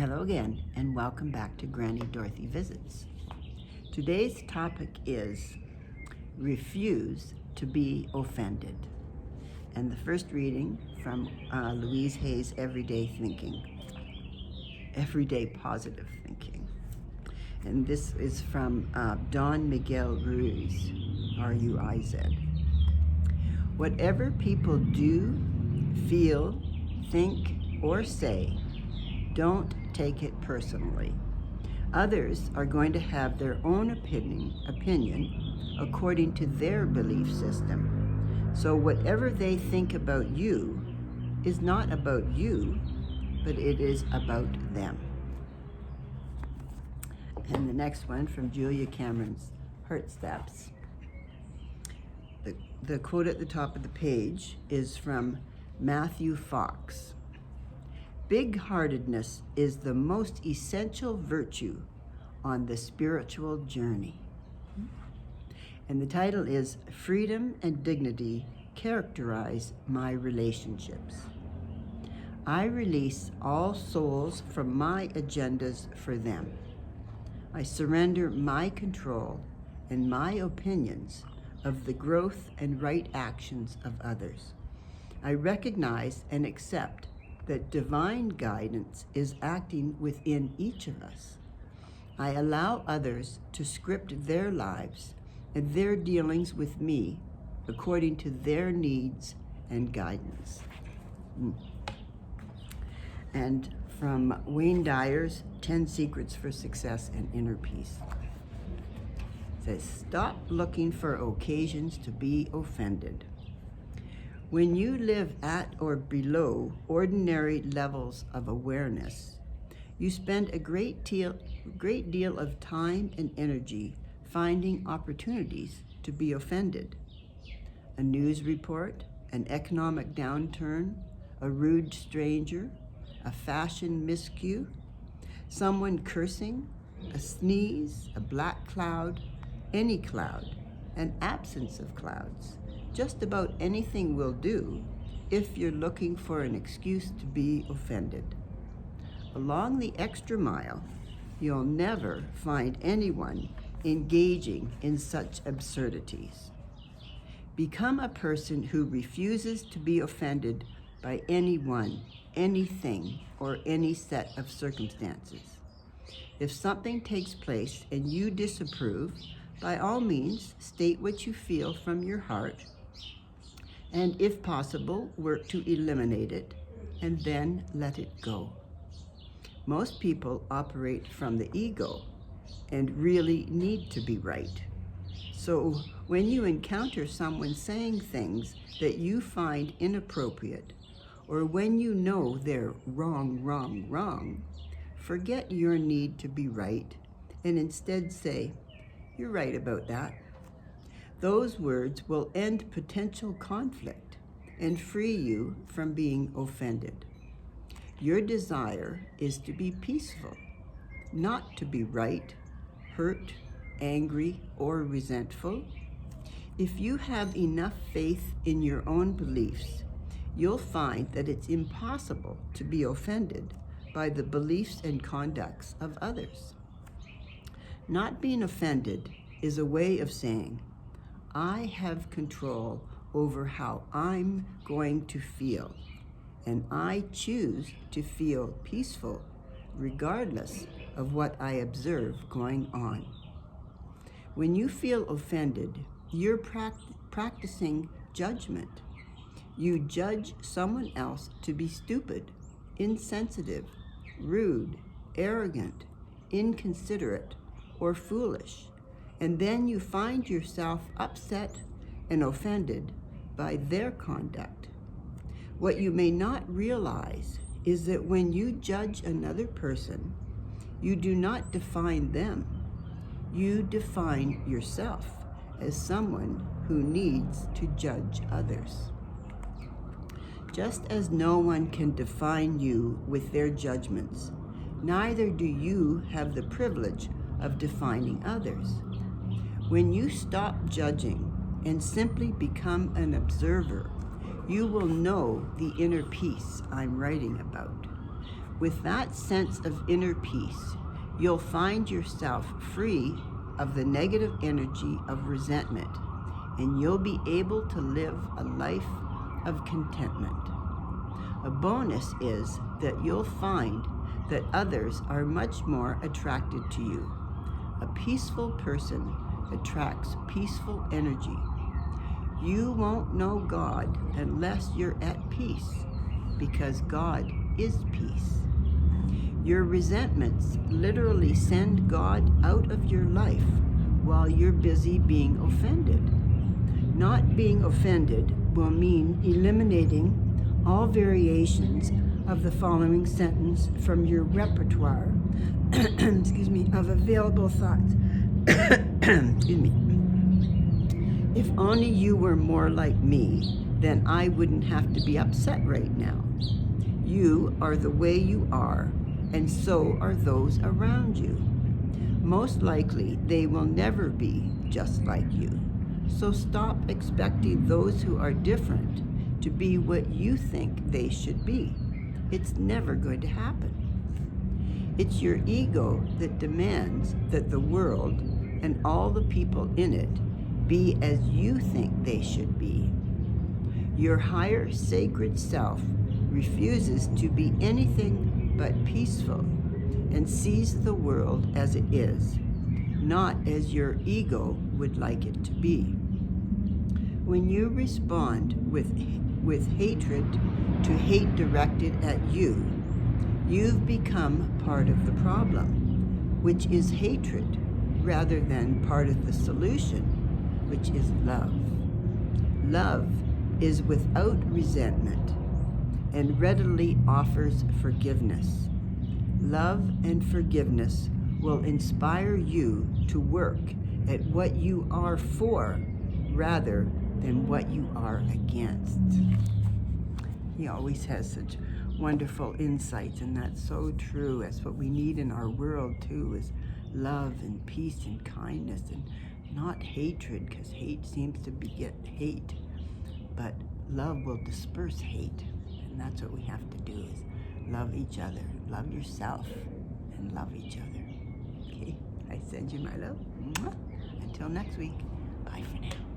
Hello again, and welcome back to Granny Dorothy Visits. Today's topic is refuse to be offended. And the first reading from Louise Hay's Everyday Thinking, Everyday Positive Thinking. And this is from Don Miguel Ruiz, R-U-I-Z. Whatever people do, feel, think, or say, don't take it personally. Others are going to have their own opinion according to their belief system. So whatever they think about you is not about you, but it is about them. And the next one from Julia Cameron's Heart Steps. The quote at the top of the page is from Matthew Fox. Big-heartedness is the most essential virtue on the spiritual journey. And the title is Freedom and Dignity Characterize My Relationships. I release all souls from my agendas for them. I surrender my control and my opinions of the growth and right actions of others. I recognize and accept that divine guidance is acting within each of us. I allow others to script their lives and their dealings with me according to their needs and guidance. And from Wayne Dyer's 10 Secrets for Success and Inner Peace. It says, stop looking for occasions to be offended. When you live at or below ordinary levels of awareness, you spend a great deal of time and energy finding opportunities to be offended. A news report, an economic downturn, a rude stranger, a fashion miscue, someone cursing, a sneeze, a black cloud, any cloud, an absence of clouds. Just about anything will do if you're looking for an excuse to be offended. Along the extra mile, you'll never find anyone engaging in such absurdities. Become a person who refuses to be offended by anyone, anything, or any set of circumstances. If something takes place and you disapprove, by all means, state what you feel from your heart, and if possible, work to eliminate it, and then let it go. Most people operate from the ego and really need to be right. So when you encounter someone saying things that you find inappropriate, or when you know they're wrong, forget your need to be right and instead say, you're right about that. Those words will end potential conflict and free you from being offended. Your desire is to be peaceful, not to be right, hurt, angry, or resentful. If you have enough faith in your own beliefs, you'll find that it's impossible to be offended by the beliefs and conducts of others. Not being offended is a way of saying, I have control over how I'm going to feel, and I choose to feel peaceful regardless of what I observe going on. When you feel offended, you're practicing judgment. You judge someone else to be stupid, insensitive, rude, arrogant, inconsiderate, or foolish. And then you find yourself upset and offended by their conduct. What you may not realize is that when you judge another person, you do not define them. You define yourself as someone who needs to judge others. Just as no one can define you with their judgments, neither do you have the privilege of defining others. When you stop judging and simply become an observer, you will know the inner peace I'm writing about. With that sense of inner peace, you'll find yourself free of the negative energy of resentment, and you'll be able to live a life of contentment. A bonus is that you'll find that others are much more attracted to you. A peaceful person attracts peaceful energy. You won't know God unless you're at peace, because God is peace. Your resentments literally send God out of your life while you're busy being offended. Not being offended will mean eliminating all variations of the following sentence from your repertoire excuse me, of available thoughts. Excuse me. If only you were more like me, then I wouldn't have to be upset right now. You are the way you are, and so are those around you. Most likely, they will never be just like you. So stop expecting those who are different to be what you think they should be. It's never going to happen. It's your ego that demands that the world and all the people in it be as you think they should be. Your higher sacred self refuses to be anything but peaceful and sees the world as it is, not as your ego would like it to be. When you respond with hatred to hate directed at you, you've become part of the problem, which is hatred, rather than part of the solution, which is love. Love is without resentment and readily offers forgiveness. Love and forgiveness will inspire you to work at what you are for rather than what you are against. He always has such wonderful insights, and that's so true. That's what we need in our world too, is love and peace and kindness, and not hatred, because hate seems to beget hate. But love will disperse hate, and that's what we have to do, is love each other, love yourself, and love each other. Okay, I send you my love. Mwah. Until next week, bye for now.